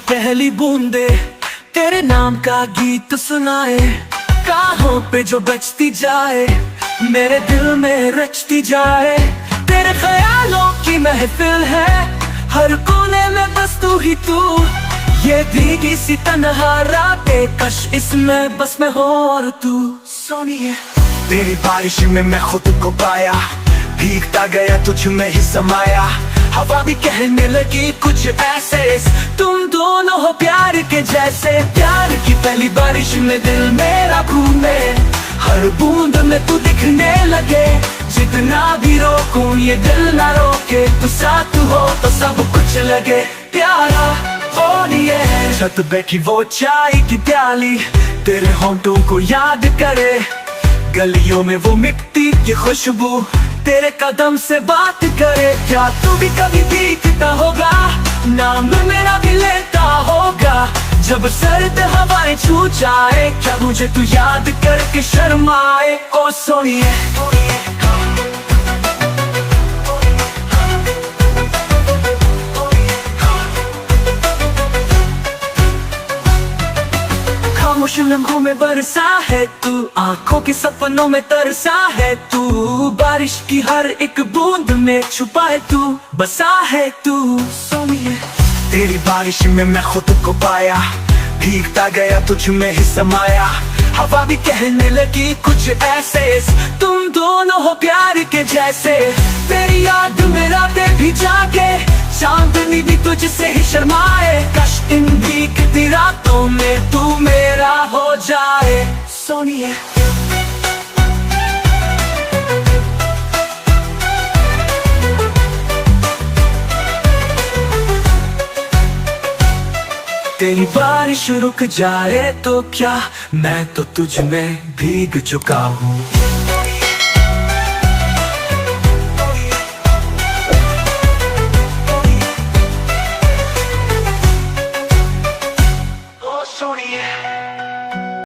पहली बूंदे तेरे नाम का गीत सुनाए, काहों पे जो बजती जाए, मेरे दिल में रचती जाए। तेरे ख्यालों की महफिल है, हर कोने में बस तू ही तू। ये भीगी सी तन्हा रातें, कश इसमें बस मैं हो और तू। सोनिए तेरी बारिश में मैं खुद को पाया, भीगता गया तुझ में ही समाया। हवा भी कहने लगी कुछ ऐसे, तुम दोनों हो प्यार के जैसे। प्यार की पहली बारिश में दिल मेरा घूमे, हर बूंद में तू दिखने लगे। जितना भी रोकूं ये दिल ना रोके, तू साथ हो तो सब कुछ लगे प्यारा। बोलिए छत बैठी वो चाय की प्याली, तेरे होंठों को याद करे। गलियों में वो मिट्टी की खुशबू, तेरे कदम से बात करे। क्या तू भी कभी भीगता होगा, नाम मेरा भी लेता होगा। जब सर्द हवाएं छू जाए, क्या मुझे तू याद करके शर्माए। ओ सोनिए खामोश लम्हों में बरसा है तू, आंखों के सपनों में तरसा है तू। बारिश की हर एक बूंद में छुपा है तू, बसा है तू। सोनिए तेरी बारिश में मैं खुद को पाया, भीगता गया तुझ में ही समाया। हवा भी कहने लगी कुछ ऐसे, तुम दोनों हो प्यार के जैसे। तेरी याद में रातें भी जागे, चांदनी भी तुझसे ही शर्माए। कश इन भीगती रातों में तू मेरा हो जाए। सोनिए तेरी बारिश रुक जाए तो क्या, मैं तो तुझ में भीग चुका हूँ।